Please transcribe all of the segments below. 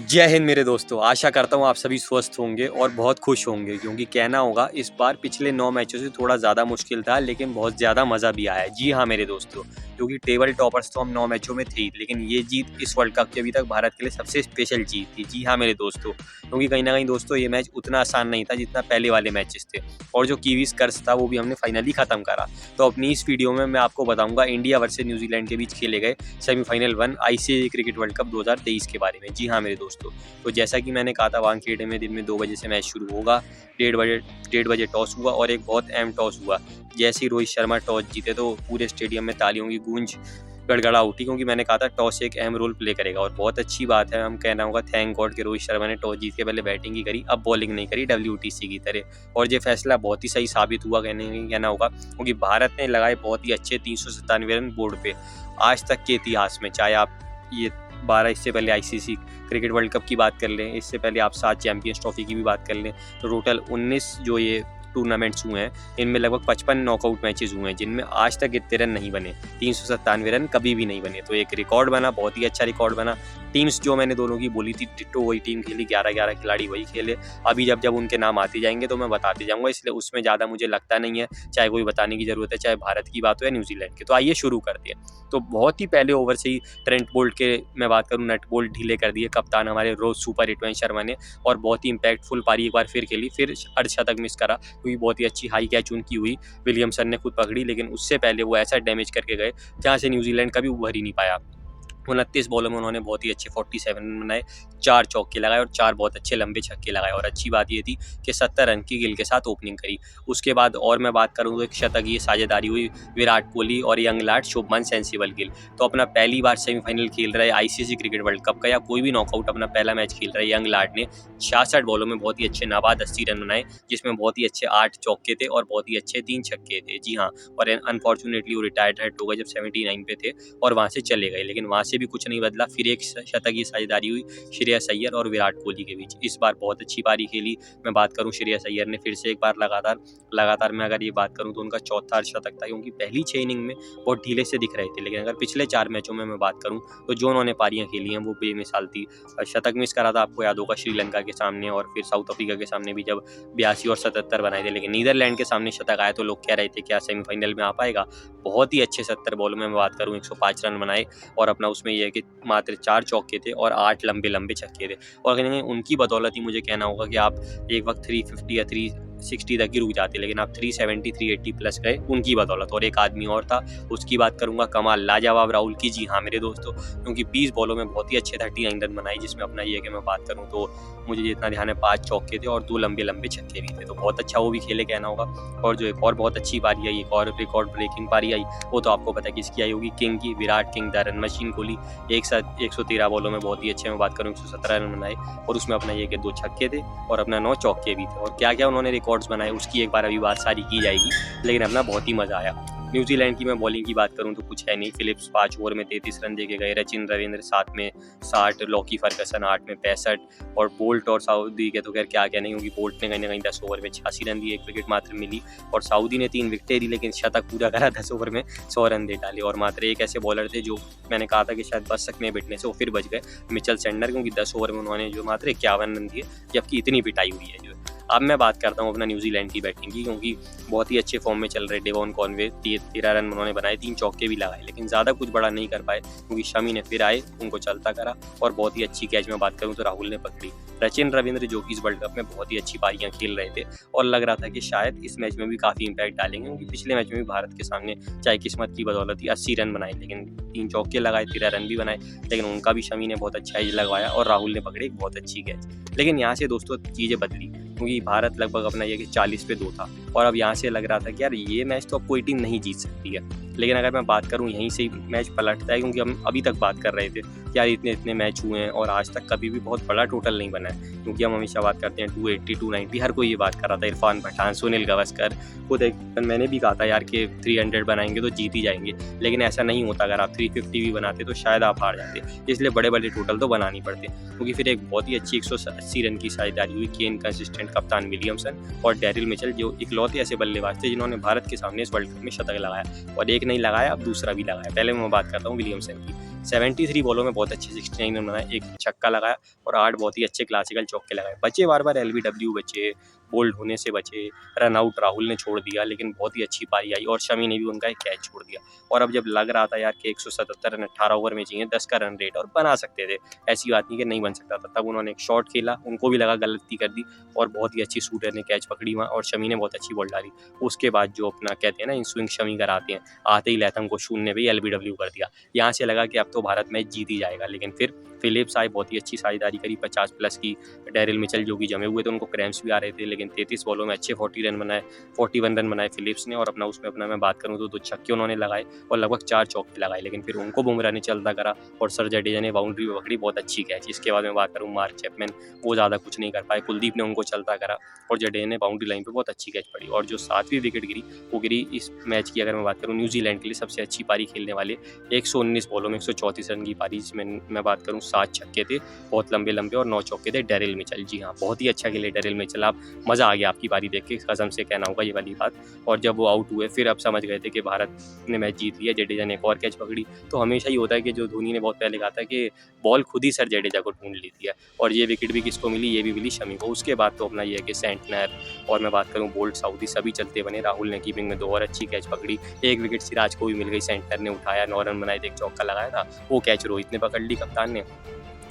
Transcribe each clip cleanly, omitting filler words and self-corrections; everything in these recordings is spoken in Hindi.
जय हिंद मेरे दोस्तों, आशा करता हूँ आप सभी स्वस्थ होंगे और बहुत खुश होंगे, क्योंकि कहना होगा इस बार पिछले 9 मैचों से थोड़ा ज़्यादा मुश्किल था, लेकिन बहुत ज़्यादा मज़ा भी आया है। जी हाँ मेरे दोस्तों, क्योंकि टेबल टॉपर्स तो हम 9 मैचों में थे, लेकिन ये जीत इस वर्ल्ड कप की अभी तक भारत के लिए सबसे स्पेशल जीत थी। जी हाँ मेरे दोस्तों, क्योंकि कहीं ना कहीं दोस्तों ये मैच उतना आसान नहीं था जितना पहले वाले मैचेस थे, और जो कीवीज कर्ज था वो भी हमने फाइनली ख़त्म करा। तो अपनी इस वीडियो में मैं आपको बताऊंगा इंडिया वर्सेज न्यूजीलैंड के बीच खेले गए semifinal 1 ICC cricket world cup 2023 के बारे में। जी हाँ मेरे दोस्तों, तो जैसा कि मैंने कहा था वानखेड़े में दिन में 2 बजे से मैच शुरू होगा। 1:30 बजे टॉस हुआ और एक बहुत अहम टॉस हुआ। जैसे ही रोहित शर्मा टॉस जीते तो पूरे स्टेडियम में तालियों की गूंज गड़गड़ा उठी, क्योंकि मैंने कहा था टॉस एक अहम रोल प्ले करेगा। और बहुत अच्छी बात है, हम कहना होगा थैंक गॉड कि रोहित शर्मा ने टॉस जीत के पहले बैटिंग ही करी, अब बॉलिंग नहीं करी WTC की तरह। और ये फैसला बहुत ही सही साबित हुआ कहना होगा, क्योंकि भारत ने लगाए बहुत ही अच्छे 397 रन बोर्ड पे आज तक के इतिहास में। चाहे आप ये 12 इससे पहले ICC क्रिकेट वर्ल्ड कप की बात कर लें, इससे पहले आप 7 चैंपियंस ट्रॉफी की भी बात कर लें, तो टोटल 19 जो ये टूर्नामेंट्स हुए हैं, इनमें लगभग 55 नॉकआउट मैचेस हुए हैं, जिनमें आज तक इतने रन नहीं बने। 397 रन कभी भी नहीं बने, तो एक रिकॉर्ड बना, बहुत ही अच्छा रिकॉर्ड बना। टीम्स जो मैंने दोनों की बोली थी डिट्टो वही टीम खेली, 11-11 खिलाड़ी वही खेले। अभी जब उनके नाम आते जाएंगे तो मैं बताते जाऊंगा, इसलिए उसमें ज़्यादा मुझे लगता नहीं है चाहे कोई बताने की ज़रूरत है, चाहे भारत की बात हो या न्यूजीलैंड की। तो आइए शुरू करते हैं। तो बहुत ही पहले ओवर से ही ट्रेंट बोल्ट के मैं बात करूँ, नट बोल्ट ढीले कर दिए कप्तान हमारे रोज सुपर हिटमैन शर्मा ने, और बहुत ही इंपैक्टफुल पारी एक बार फिर खेली, फिर अर्धशतक मिस करा, क्योंकि बहुत ही अच्छी हाई कैच उनकी हुई, विलियमसन ने खुद पकड़ी, लेकिन उससे पहले वो ऐसा डैमेज करके गए जहाँ से न्यूजीलैंड कभी उभर ही नहीं पाया। 29 बॉलों में उन्होंने बहुत ही अच्छे 47 रन बनाए, 4 चौके लगाए और 4 बहुत अच्छे लंबे छक्के लगाए। और अच्छी बात ये थी कि 70 रन की गिल के साथ ओपनिंग करी। उसके बाद और मैं बात करूँ तो एक शतकीय साझेदारी हुई विराट कोहली और यंग लाट शुभमन सेंसिबल गिल। तो अपना पहली बार सेमीफाइनल खेल रहे ICC क्रिकेट वर्ल्ड कप का या कोई भी नॉकआउट अपना पहला मैच खेल रहे यंग लाट ने 66 बॉलों में बहुत ही अच्छे नाबाद 80 रन बनाए, जिसमें बहुत ही अच्छे 8 चौके थे और बहुत ही अच्छे 3 छक्के थे। जी हाँ, और अनफॉर्चुनेटली वो रिटायर्ड हो गए जब 79 पे थे और वहाँ से चले गए, लेकिन वहाँ से भी कुछ नहीं बदला। फिर एक शतकीय साझेदारी हुई श्रेयस अय्यर और विराट कोहली के बीच। इस बार बहुत अच्छी पारी खेली। मैं बात करूं श्रेयस अय्यर ने फिर से एक बार लगातार मैं अगर ये बात करूं तो उनका चौथा अर्धशतक था, क्योंकि पहली 6 इनिंग में बहुत ढीले से दिख रहे थे, लेकिन अगर पिछले 4 मैचों में मैं बात करूं तो जो उन्होंने पारियां खेली हैं वो बेमिसाल थी। शतक मिस करा था, आपको याद होगा, श्रीलंका के सामने, और फिर साउथ अफ्रीका के सामने भी जब 82 और 77 बनाए थे, लेकिन नीदरलैंड के सामने शतक आया तो लोग कह रहे थे क्या सेमीफाइनल में आ पाएगा। बहुत ही अच्छे 70 बॉलों में मैं बात करूँ 105 रन बनाए, और अपना उसमें यह है कि मात्र 4 चौके थे और 8 लंबे छक्के थे। और कहीं ना कहीं उनकी बदौलत ही मुझे कहना होगा कि आप एक वक्त 350 या 360 तक ही रुक जाते, लेकिन आप 370 380 प्लस गए उनकी बदौलत। और एक आदमी और था, उसकी बात करूंगा कमाल लाजवाब राहुल की। जी हाँ मेरे दोस्तों, क्योंकि 20 बॉलों में बहुत ही अच्छे 39 रन बनाए, जिसमें अपना ये है कि मैं बात करूं तो मुझे जितना ध्यान है 5 चौके थे और 2 लंबे छक्के भी थे, तो बहुत अच्छा वो भी खेले कहना होगा। और जो एक और बहुत अच्छी पारी आई, एक और रिकॉर्ड ब्रेकिंग पारी आई, वो तो आपको पता है किसकी आई होगी, किंग की, Virat king the run machine Kohli. एक साथ 113 बॉलों में बहुत ही अच्छे मैं बात करूँ 117 रन बनाए, और उसमें अपना ये कि 2 छक्के थे और अपना 9 चौके भी थे। और क्या क्या उन्होंने रिकॉर्ड्स बनाए उसकी एक बार अभी बात सारी की जाएगी, लेकिन अपना बहुत ही मजा आया। न्यूजीलैंड की मैं बॉलिंग की बात करूं तो कुछ है नहीं। फिलिप्स 5 ओवर में 33 रन देके गए, रचिन रविंद्र 7 में 60, लॉकी फर्गसन 8 में 65, और बोल्ट और साउदी के तो खैर क्या कहने, क्योंकि बोल्ट ने कहीं ना कहीं 10 ओवर में 86 रन दिए, 1 विकेट मात्र मिली, और साउदी ने 3 विकेटें दी, लेकिन शतक पूरा करा, 10 ओवर में 100 रन दे डाले। और मात्र एक ऐसे बॉलर थे जो मैंने कहा था कि शायद बच सकते हैं पिटने से, वो फिर बच गए, मिचेल सेंडर, क्योंकि 10 ओवर में उन्होंने जो मात्र 51 रन दिए, जबकि इतनी पिटाई हुई है। जो अब मैं बात करता हूँ अपना न्यूजीलैंड की बैटिंग की, क्योंकि बहुत ही अच्छे फॉर्म में चल रहे डेवॉन कॉनवे, 13 रन उन्होंने बनाए, 3 चौके भी लगाए, लेकिन ज़्यादा कुछ बड़ा नहीं कर पाए, क्योंकि शमी ने फिर आए, उनको चलता करा, और बहुत ही अच्छी कैच में बात करूँ तो राहुल ने पकड़ी। रचिन रविंद्र जो कि इस वर्ल्ड कप में बहुत ही अच्छी पारियां खेल रहे थे, और लग रहा था कि शायद इस मैच में भी काफ़ी इंपैक्ट डालेंगे, क्योंकि पिछले मैच में भी भारत के सामने चाहे किस्मत की बदौलत ही 80 रन बनाए, लेकिन 3 चौके लगाए, 13 रन भी बनाए, लेकिन उनका भी शमी ने बहुत अच्छा एज लगवाया और राहुल ने पकड़ी एक बहुत अच्छी कैच। लेकिन यहाँ से दोस्तों चीज़ें बदली, क्योंकि भारत लगभग अपना ये कि 40 पे 2 था, और अब यहाँ से लग रहा था कि यार ये मैच तो अब कोई टीम नहीं जीत सकती है। लेकिन अगर मैं बात करूँ यहीं से ही मैच पलटता है, क्योंकि हम अभी तक बात कर रहे थे कि यार इतने मैच हुए हैं और आज तक कभी भी बहुत बड़ा टोटल नहीं बना है, क्योंकि हम हमेशा बात करते हैं 280 290, हर कोई ये बात कर रहा था, इरफान पठान, सुनील गावस्कर, खुद एक मैंने भी कहा था यार कि 300 बनाएंगे तो जीत ही जाएंगे, लेकिन ऐसा नहीं होता। अगर आप 350 भी बनाते तो शायद आप हार जाते, इसलिए बड़े बड़े टोटल तो बनानी पड़ते, क्योंकि फिर एक बहुत ही अच्छी 180 रन की साझेदारी हुई केन कंसिस्टेंट, कप्तान विलियमसन और डेरिल मिचेल, जो इकलौते ऐसे बल्लेबाज थे जिन्होंने भारत के सामने इस वर्ल्ड कप में शतक लगाया, और एक नहीं लगाया, अब दूसरा भी लगाया। पहले मैं बात करता हूँ विलियमसन की। 73 बॉलों में बहुत अच्छे 69 रन बनाए, एक छक्का लगाया और 8 बहुत ही अच्छे क्लासिकल चौके लगाए। बचे बार बार एलबीडब्ल्यू बचे, बोल्ड होने से बचे, रन आउट राहुल ने छोड़ दिया, लेकिन बहुत ही अच्छी पारी आई और शमी ने भी उनका एक कैच छोड़ दिया। और अब जब लग रहा था यार कि 177 रन 18 ओवर में चाहिए, 10 का रन रेट और बना सकते थे, ऐसी बात नहीं कि नहीं बन सकता था, तब उन्होंने एक शॉट खेला, उनको भी लगा गलती कर दी और बहुत ही अच्छी शूटर ने कैच पकड़ी वहाँ और शमी ने बहुत अच्छी बॉल डाली। उसके बाद जो अपना कहते हैं ना इन स्विंग शमी कराते हैं, आते ही लैथम को शून्य पे एलबीडब्ल्यू कर दिया। यहाँ से लगा कि अब तो भारत मैच जीत ही जाएगा, लेकिन फिर फिलिप्स आए, बहुत ही अच्छी साझेदारी करी 50 प्लस की। डेरिल मिचेल जो कि जमे हुए थे, उनको क्रैम्प्स भी आ रहे थे, लेकिन 33 बॉलों में अच्छे 41 रन बनाए फिलिप्स ने, और अपना मैं बात करूँ तो 2 छक्के उन्होंने लगाए और लगभग 4 चौके लगाए, लेकिन फिर उनको बुमराह ने चलता करा और सर जडेजा ने बाउंड्री पे पकड़ी, बहुत अच्छी कैच। इसके बाद मैं बात करूँ मार्क चैपमैन, वो ज़्यादा कुछ नहीं कर पाए, कुलदीप ने उनको चलता करा और जडेजा ने बाउंड्री लाइन पर बहुत अच्छी कैच पड़ी। और जो 7वीं विकेट गिरी वो गिरी इस मैच की, अगर मैं बात करूँ न्यूजीलैंड के लिए सबसे अच्छी पारी खेलने वाले, 119 बॉलों में 134 रन की पारी, जिसमें मैं बात करूँ 7 छक्के थे बहुत लंबे और 9 चौके थे डेरिल मिचेल। जी हाँ, बहुत ही अच्छा खेले डेरिल मिचेल, आप मज़ा आ गया आपकी पारी देख के, कसम से कहना होगा ये वाली बात। और जब वो आउट हुए फिर अब समझ गए थे कि भारत ने मैच जीत लिया। जडेजा ने एक और कैच पकड़ी। तो हमेशा ही होता है कि जो धोनी ने बहुत पहले कहा था कि बॉल खुद ही सर जडेजा को ढूंढ लेती है, और ये विकेट भी किसको मिली, ये भी मिली शमी को। उसके बाद तो अपना ये है कि सेंटनर और मैं बात करूँ बोल्ट, साउदी, सभी चलते बने। राहुल ने कीपिंग में 2 और अच्छी कैच पकड़ी, एक विकेट सिराज को भी मिल गई, सेंटर ने उठाया, 9 रन बनाए थे, एक चौका लगाया था, वो कैच रोहित ने पकड़ ली, कप्तान ने।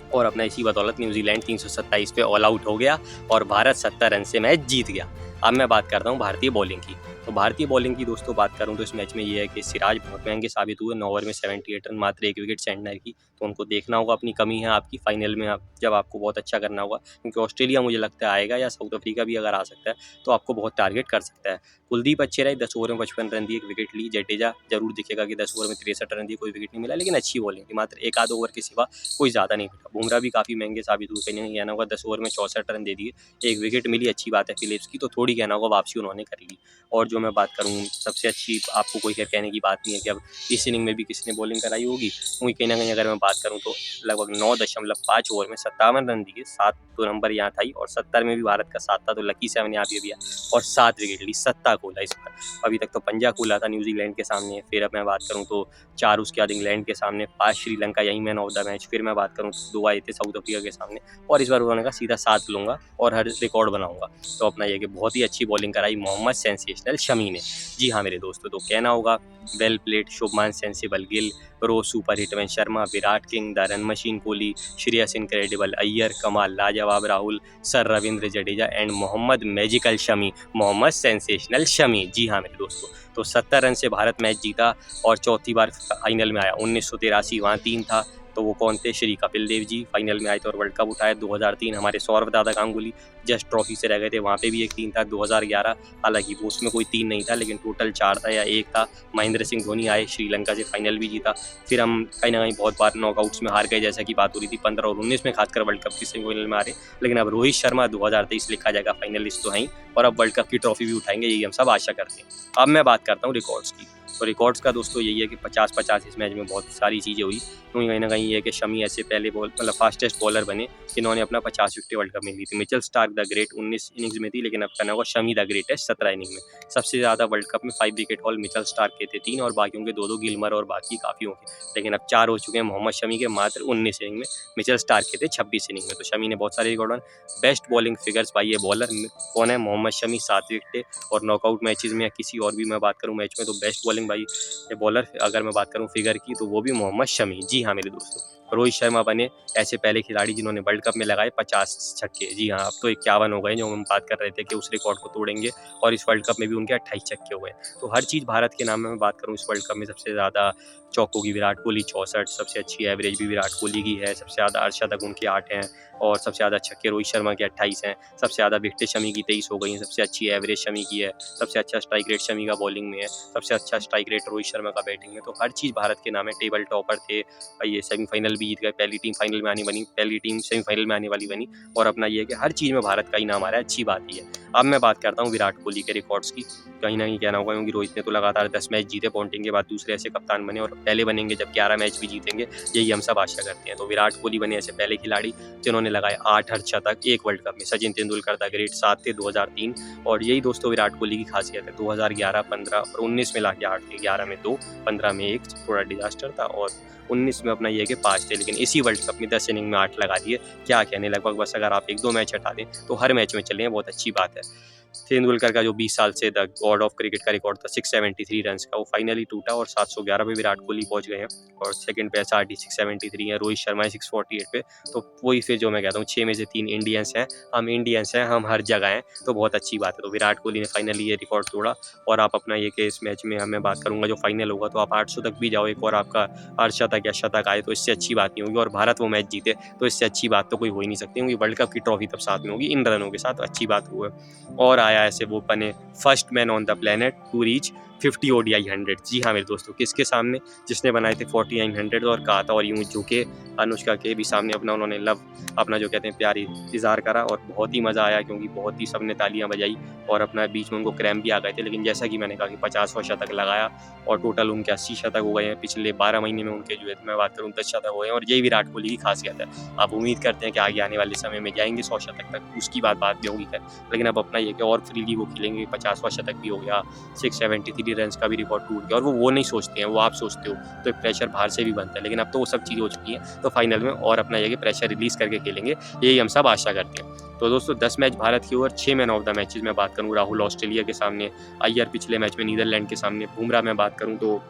और अपना इसी बदौलत न्यूजीलैंड 327 पे ऑल आउट हो गया और भारत 70 रन से मैच जीत गया। अब मैं बात करता हूँ भारतीय बॉलिंग की। तो भारतीय बॉलिंग की दोस्तों बात करूँ तो इस मैच में ये है कि सिराज बहुत महंगे साबित हुए, 9 ओवर में 78 रन, मात्र 1 विकेट सेंटनर की। तो उनको देखना होगा, अपनी कमी है आपकी फाइनल में, आप जब आपको बहुत अच्छा करना होगा, क्योंकि ऑस्ट्रेलिया मुझे लगता है आएगा, या साउथ अफ्रीका भी अगर आ सकता है तो आपको बहुत टारगेट कर सकता है। कुलदीप अच्छे रहे, 10 ओवर में 55 रन दिए, 1 विकेट ली। जडेजा जरूर दिखेगा कि 10 ओवर में 63 रन दिए, कोई विकेट नहीं मिला, लेकिन अच्छी बॉलिंग थी, मात्र 1 आध ओवर के सिवा कोई ज़्यादा नहीं पिटा। बुमराह भी काफ़ी महंगे साबित हुए, कहीं कहना होगा 10 ओवर में 64 रन दे दिए, 1 विकेट मिली, अच्छी बात है फिलिप्स की, तो थोड़ी कहना होगा वापसी उन्होंने कर ली। और जो मैं बात करूँ सबसे अच्छी, आपको कोई कहने की बात नहीं है कि अब इस इनिंग में भी किसने बॉलिंग कराई होगी, क्योंकि कहीं ना कहीं अगर मैं बात करूँ तो लगभग 9.5 ओवर में 57 रन दिए, 7 तो नंबर यहाँ था ही, और 70 में भी भारत का 7 था, तो लकी 7 यहाँ पे भी आया और 7 विकेट ली, सत्ता खोला इस बार। अभी तक तो पंजा खोला था न्यूजीलैंड के सामने, फिर अब मैं बात करूँ तो 4 उसके बाद इंग्लैंड के सामने, 5 श्रीलंका, यही मैन ऑफ द मैच। फिर मैं बात करूँ तो 2 आए थे साउथ अफ्रीका के सामने, और इस बार उन्होंने कहा सीधा 7 लूँगा और हर रिकॉर्ड बनाऊंगा। तो अपना ये कि बहुत ही अच्छी बॉलिंग कराई मोहम्मद सेंसेशनल शमी ने। जी हाँ मेरे दोस्तों, तो कहना होगा well played, Shubman sensible Gill, Ro super hitman Sharma, Virat king, the run machine Kohli, Shreyas incredible Iyer, कमाल लाजवाब Rahul, sir Ravindra Jadeja and Mohammed magical Shami, Mohammed sensational Shami. जी हाँ मेरे दोस्तों, तो 70 रन से भारत मैच जीता और चौथी बार फाइनल में आया। 1983 वहाँ 3 था, तो वो कौन थे, श्री कपिल देव जी फाइनल में आए थे और वर्ल्ड कप उठाया। 2003 हमारे सौरभ दादा गांगुली जस्ट ट्रॉफी से रह गए थे, वहाँ पे भी एक 3 था। 2011 हालांकि वो उसमें कोई 3 नहीं था, लेकिन टोटल 4 था या 1 था। महेंद्र सिंह धोनी आए, श्रीलंका से फाइनल भी जीता। फिर हम कहीं ना कहीं बहुत बार नॉकआउट्स में हार गए, जैसा कि बात हो रही थी 15 और 19 में, खासकर वर्ल्ड कप की सेमीफाइनल में हारे। लेकिन अब रोहित शर्मा 2023 लिखा जाएगा फाइनलिस्ट तो हैं, और अब वर्ल्ड कप की ट्रॉफी भी उठाएंगे, यही हम सब आशा करते हैं। अब मैं बात करता हूँ रिकॉर्ड्स की। तो रिकॉर्ड्स का दोस्तों यही है कि 50-50 इस मैच में बहुत सारी चीज़ें हुई, क्योंकि कहीं ना कहीं ये है कि शमी ऐसे पहले फास्टेस्ट बॉलर बने जिन्होंने अपना 50 विकेट वर्ल्ड कप में ली थी। Mitchell Starc the great 19 innings में थी, लेकिन अब कहना होगा शमी द ग्रेटेस्ट 17 इनिंग में। सबसे ज़्यादा वर्ल्ड कप में 5 विकेट हॉल मिचेल स्टार्क के थे 3, और बाकियों के 2-2, गिलमर और बाकी काफ़ी होंगे, लेकिन अब 4 हो चुके हैं मोहम्मद शमी के मात्र 19 इनिंग में। मिचेल स्टार्क के थे 26 इनिंग में, तो शमी ने बहुत सारे रिकॉर्ड बना। बेस्ट बॉलिंग फिगर्स भाई ये बॉलर कौन है, मोहम्मद शमी 7 विकेट, और नॉकआउट मैचेस में या किसी और भी मैं बात करूँ मैच में, तो बेस्ट बॉलिंग भाई ये बॉलर अगर मैं बात करूँ फिगर की, तो वो भी मोहम्मद शमी। जी हाँ मेरे दोस्तों, रोहित शर्मा बने ऐसे पहले खिलाड़ी जिन्होंने वर्ल्ड कप में लगाए 50 छक्के। जी हाँ, अब तो 51 हो गए जो हम बात कर रहे थे कि उस रिकॉर्ड को तोड़ेंगे, और इस वर्ल्ड कप में भी उनके 28 छक्के हो गए। तो हर चीज़ भारत के नाम में मैं बात करूँ, इस वर्ल्ड कप में सबसे ज़्यादा चौकों की विराट कोहली 64, सबसे अच्छी एवरेज भी विराट कोहली की है, सबसे ज़्यादा अर्धशतक उनके 8 हैं, और सबसे ज़्यादा छक्के रोहित शर्मा के 28 हैं, सबसे ज़्यादा विकेटें शमी की 23 हो गई हैं, सबसे अच्छी एवरेज शमी की है, सबसे अच्छा स्ट्राइक रेट शमी का बॉलिंग में है, सबसे अच्छा स्ट्राइक रेट रोहित शर्मा का बैटिंग में। तो हर चीज़ भारत के नाम है, टेबल टॉपर थे, ये सेमीफाइनल भी जीत गए, पहली टीम फाइनल में आने बनी, पहली टीम सेमीफाइनल में आने वाली बनी, और अपना ये है कि हर चीज़ में भारत का ही नाम आ रहा है, अच्छी बात ही है। अब मैं बात करता हूँ विराट कोहली के रिकॉर्ड्स की। कहीं ना कहीं कहना होगा क्योंकि रोहित ने तो लगातार 10 मैच जीते, पॉन्टिंग के बाद दूसरे ऐसे कप्तान बने, और पहले बनेंगे जब 11 मैच भी जीतेंगे, यही हम सब आशा करते हैं। तो विराट कोहली बने ऐसे पहले खिलाड़ी जिन्होंने लगाए 8 अर्धशतक एक वर्ल्ड कप में। सचिन तेंदुलकर द ग्रेट 7 थे 2003, और यही दोस्तों विराट कोहली की खासियत है। 2011, 15 और 19 में लाके 8 थे, 11 में 2, 15 में 1 थोड़ा डिजास्टर था, और 19 में अपना ये है कि 5 थे, लेकिन इसी वर्ल्ड कप में 10 इनिंग में 8 लगा दिए। क्या कहने, लगभग बस अगर आप 1-2 मैच हटा दें तो हर मैच में चले हैं, बहुत अच्छी बात है। तेंदुलकर का जो 20 साल से द गॉड ऑफ क्रिकेट का रिकॉर्ड था 673 रन का, वो फाइनली टूटा, और 711 पे विराट कोहली पहुंच गए हैं, और सेकंड पे SRD 673 है, रोहित शर्मा है 648 पे। तो वही फिर जो मैं कहता हूँ 6 में से 3 इंडियंस हैं, हम इंडियंस हैं, हम हर जगह हैं, तो बहुत अच्छी बात है। तो विराट कोहली ने फाइनली ये रिकॉर्ड तोड़ा, और आप अपना ये कि इस मैच में मैं बात करूंगा जो फाइनल होगा तो आप 800 तक भी जाओ, एक और आपका अर्धशतक या शतक आए, तो इससे अच्छी बात नहीं होगी, और भारत वो मैच जीते तो इससे अच्छी बात तो कोई हो ही नहीं सकती, क्योंकि वर्ल्ड कप की ट्रॉफी तब साथ में होगी इन रनों के साथ, अच्छी बात हुआ। और आया ऐसे वो बने first man on the planet to reach 50 ODI 100। जी हाँ मेरे दोस्तों, किसके सामने, जिसने बनाए थे 4900 और कहा था, और यूं झुके अनुष्का के भी सामने अपना उन्होंने लव, अपना जो कहते हैं प्यार इजहार करा, और बहुत ही मज़ा आया, क्योंकि बहुत ही सबने तालियां बजाई, और अपना बीच में उनको क्रैम्प भी आ गए थे, लेकिन जैसा कि मैंने कहा कि 50वां शतक लगाया, और टोटल उनके 80 शतक हो गए हैं पिछले 12 महीने में, उनके जो है मैं बात करूँ 10 शतक हो गए हैं, और यही विराट कोहली की खासियत है। आप उम्मीद करते हैं कि आगे आने वाले समय में जाएंगे 100 शतक तक, उसकी बात भी होगी खैर, लेकिन अब अपना ये कि और फ्रीली वो खेलेंगे, 50वां शतक भी हो गया, 673 रन का भी रिकॉर्ड टूट गया, और वो नहीं सोचते हैं, वो आप सोचते हो, तो एक प्रेशर बाहर से भी बनता है, लेकिन अब तो वो सब चीज़ें हो चुकी हैं, तो फाइनल में और अपना ये कि प्रेशर रिलीज करके खेलेंगे, यही हम सब आशा करते हैं। तो दोस्तों 10 मैच भारत की ओर, 6 मैन ऑफ द मैचेस में बात करूँ, राहुल ऑस्ट्रेलिया के सामने, अय्यर पिछले मैच में नीदरलैंड के सामने, बुमराह में बात करूँ तो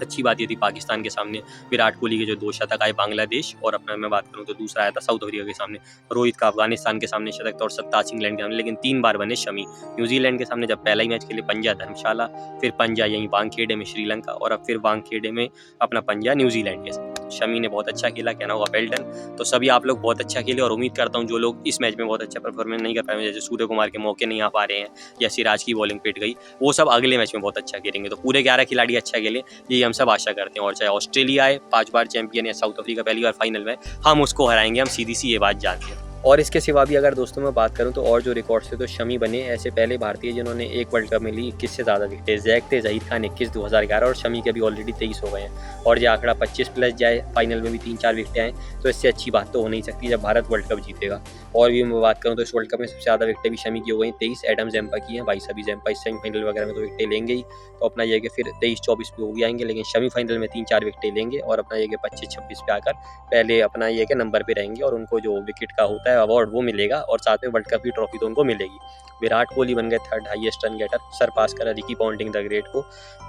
अच्छी बात ये थी पाकिस्तान के सामने विराट कोहली के जो 2 शतक आए बांग्लादेश, और अपना मैं बात करूँ तो दूसरा आया था साउथ अफ्रीका के सामने, रोहित का अफगानिस्तान के सामने शतक था, और 87 इंग्लैंड के सामने, लेकिन 3 बार बने शमी। न्यूजीलैंड के सामने जब पहला ही मैच खेले पंजा धर्मशाला, फिर पंजा यहीं वानखेड़े में श्रीलंका, और अब फिर वानखेड़े में अपना पंजा न्यूजीलैंड के साथ। शमी ने बहुत अच्छा खेला, कहना होगा वेल डन। तो सभी आप लोग बहुत अच्छा खेले, और उम्मीद करता हूँ जो लोग इस मैच में बहुत अच्छा परफॉर्मेंस नहीं कर पाए, जैसे सूर्य कुमार के मौके नहीं आ पा रहे हैं, या सिराज की बॉलिंग पिट गई, वो सब अगले मैच में बहुत अच्छा खेलेंगे। तो पूरे 11 खिलाड़ी अच्छा खेले, यही हम सब आशा करते हैं, और चाहे ऑस्ट्रेलिया आए 5 बार चैंपियन, या साउथ अफ्रीका पहली बार फाइनल में, हम उसको हराएंगे, हम सीधी सी ये बात जानते हैं। और इसके सिवा भी अगर दोस्तों मैं बात करूं तो और जो रिकॉर्ड्स थे, तो शमी बने ऐसे पहले भारतीय जिन्होंने एक वर्ल्ड कप में ली 21 से ज़्यादा विकेटें। जैक थे जहीर खान 21 2011, और शमी के भी ऑलरेडी 23 हो गए हैं, और जो आंकड़ा 25 प्लस जाए, फाइनल में भी 3-4 विकेटें आए, तो इससे अच्छी बात तो हो नहीं सकती जब भारत वर्ल्ड कप जीतेगा। और भी मैं बात करूँ तो इस वर्ल्ड कप में सबसे ज़्यादा विकेटें भी शमी की हो गई, 23, एडम जैम्पा की हैं, भाई सभी जैम्पा इस सेमीफाइनल वगैरह में तो विकेटें लेंगे ही, तो अपना ये कि फिर 23-24 पे हो भी आएंगे, लेकिन सेमी फाइनल में 3-4 विकेटें लेंगे, और अपना ये कि 25-26 पे आकर पहले अपना ये कि नंबर पे रहेंगे, और उनको जो विकेट का होता है अवार्ड वो मिलेगा, और साथ में वर्ल्ड कप की ट्रॉफी तो उनको मिलेगी। विराट कोहली बन गए 3rd highest run getter, Sarpass करा रिकी पॉन्टिंग द ग्रेट को,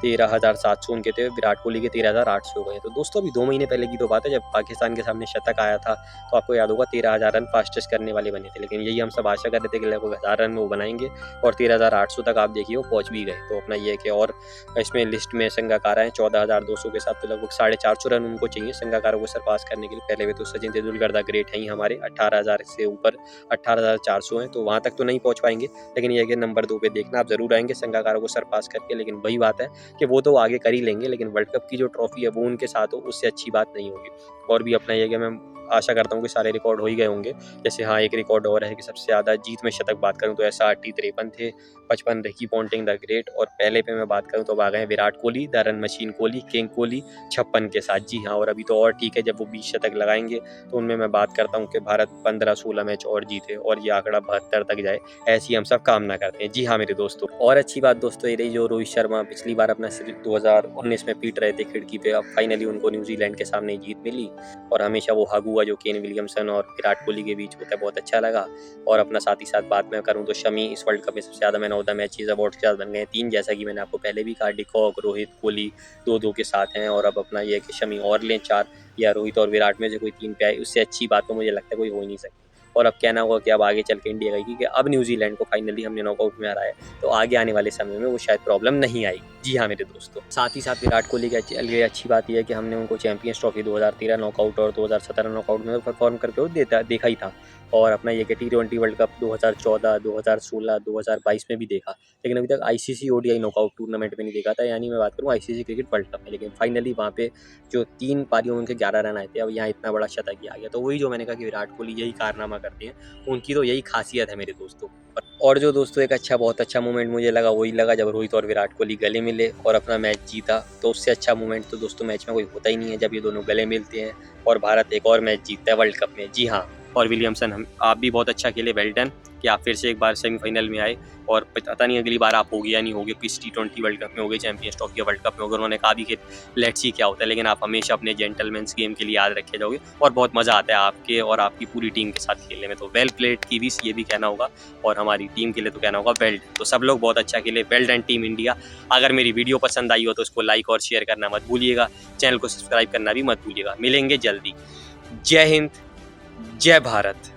13,700 उनके थे, विराट कोहली के 13,800 हो गए। तो दोस्तों अभी 2 महीने पहले की तो बात है, जब पाकिस्तान के सामने शतक आया था, तो आपको याद होगा 13,000 रन फास्टेस्ट करने वाले बने थे, लेकिन यही हम सब आशा कर रहे थे कि लगभग 1000 रन में वो बनाएंगे, और 13,800 तक आप देखिए वो पहुंच भी गए। तो अपना ये है कि और इसमें लिस्ट में संगाकारा है 14,200 के साथ, तो लगभग 450 रन उनको चाहिए संगाकारों को सरपास करने के लिए। पहले भी तो सचिन तेंदुलकर द ग्रेट हैं ही हमारे, 18,000 से ऊपर 18,400 हैं, तो वहाँ तक तो नहीं पहुँच पाएंगे, लेकिन ये कि नंबर 2 पे देखना आप जरूर आएंगे संगाकारों को सरपास करके। लेकिन वही बात है कि वो तो आगे कर ही लेंगे, लेकिन वर्ल्ड कप की जो ट्रॉफी है वो उनके साथ हो, उससे अच्छी बात नहीं होगी। और भी अपना ये कि मैं आशा करता हूँ कि सारे रिकॉर्ड हो ही गए होंगे। जैसे हाँ एक रिकॉर्ड और है कि सबसे ज़्यादा जीत में शतक बात करूँ तो SRT 53 थे, 55 रिकी पॉन्टिंग द ग्रेट, और पहले पे मैं बात करूँ तो आ गए Virat Kohli the run machine Kohli, king Kohli 56 के साथ। जी हाँ, और अभी तो और ठीक है, जब वो 20 शतक लगाएंगे तो उनमें मैं बात करता हूँ कि भारत 15-16 मैच और जीते, और ये आंकड़ा 72 तक जाए, ऐसी हम सब कामना करते हैं। जी हाँ मेरे दोस्तों, और अच्छी बात दोस्तों ये रही जो रोहित शर्मा पिछली बार अपना सिर्फ 2019 में पीट रहे थे खिड़की पे, अब फाइनली उनको न्यूजीलैंड के सामने जीत मिली, और हमेशा वो हागू हुआ जो केन विलियमसन और विराट कोहली के बीच होता है, बहुत अच्छा लगा। और अपना साथ ही साथ बात मैं करूँ तो शमी इस वर्ल्ड कप में सबसे ज़्यादा man of the matches award के साथ बन गए 3, जैसा कि मैंने आपको पहले भी कहा। डिकॉक, रोहित, कोहली 2-2 के साथ हैं, और अब अपना ये है कि शमी और लें 4, या रोहित और विराट में से कोई 3 पे आए, उससे अच्छी बात तो मुझे लगता है कोई हो ही नहीं सकती। और अब कहना होगा कि अब आगे चल के इंडिया गई कि अब न्यूजीलैंड को फाइनली हमने नॉकआउट में हराया, तो आगे आने वाले समय में वो शायद प्रॉब्लम नहीं आएगी। जी हाँ मेरे दोस्तों, साथ ही साथ विराट कोहली के लिए अच्छी बात यह है कि हमने उनको चैंपियंस ट्रॉफी 2013 नॉकआउट और 2017 नॉकआउट में परफॉर्म करके वो देखा ही था। और अपना ये कि T20 वर्ल्ड कप 2014, 2016, 2022 में भी देखा, लेकिन अभी तक ICC ODI नॉकआउट टूर्नामेंट में नहीं देखा था, यानी मैं बात करूँ ICC क्रिकेट वर्ल्ड कप में। लेकिन फाइनली वहाँ पे जो 3 पारियों में उनके 11 रन आए थे, अब यहाँ इतना बड़ा शतकीय आ गया। तो वही जो मैंने कहा कि विराट कोहली यही कारनामा करते हैं, उनकी तो यही खासियत है मेरे दोस्तों। और जो दोस्तों एक बहुत अच्छा मोमेंट मुझे लगा, वही लगा जब रोहित और विराट कोहली गले मिले और अपना मैच जीता। तो उससे अच्छा मोमेंट तो दोस्तों मैच में कोई होता ही नहीं है, जब ये दोनों गले मिलते हैं और भारत एक और मैच जीतता है वर्ल्ड कप में। जी हाँ, और विलियमसन आप भी बहुत अच्छा खेले, वेल डन कि आप फिर से एक बार सेमीफाइनल में आए। और पता नहीं अगली बार आप होगे या नहीं होगे, किस T20 वर्ल्ड कप में होगे, चैंपियंस ट्रॉफी या वर्ल्ड कप में होगे। उन्होंने कहा भी कि लेट्स सी क्या होता है, लेकिन आप हमेशा अपने जेंटलमैन्स गेम के लिए याद रखे जाओगे, और बहुत मज़ा आता है आपके और आपकी पूरी टीम के साथ खेलने में। तो वेल प्लेड की भी ये भी कहना होगा, और हमारी टीम के लिए तो कहना होगा वेल डन। तो सब लोग बहुत अच्छा खेले, वेल डन टीम इंडिया। अगर मेरी वीडियो पसंद आई हो तो उसको लाइक और शेयर करना मत भूलिएगा, चैनल को सब्सक्राइब करना भी मत भूलिएगा। मिलेंगे जल्दी। जय हिंद, जय भारत।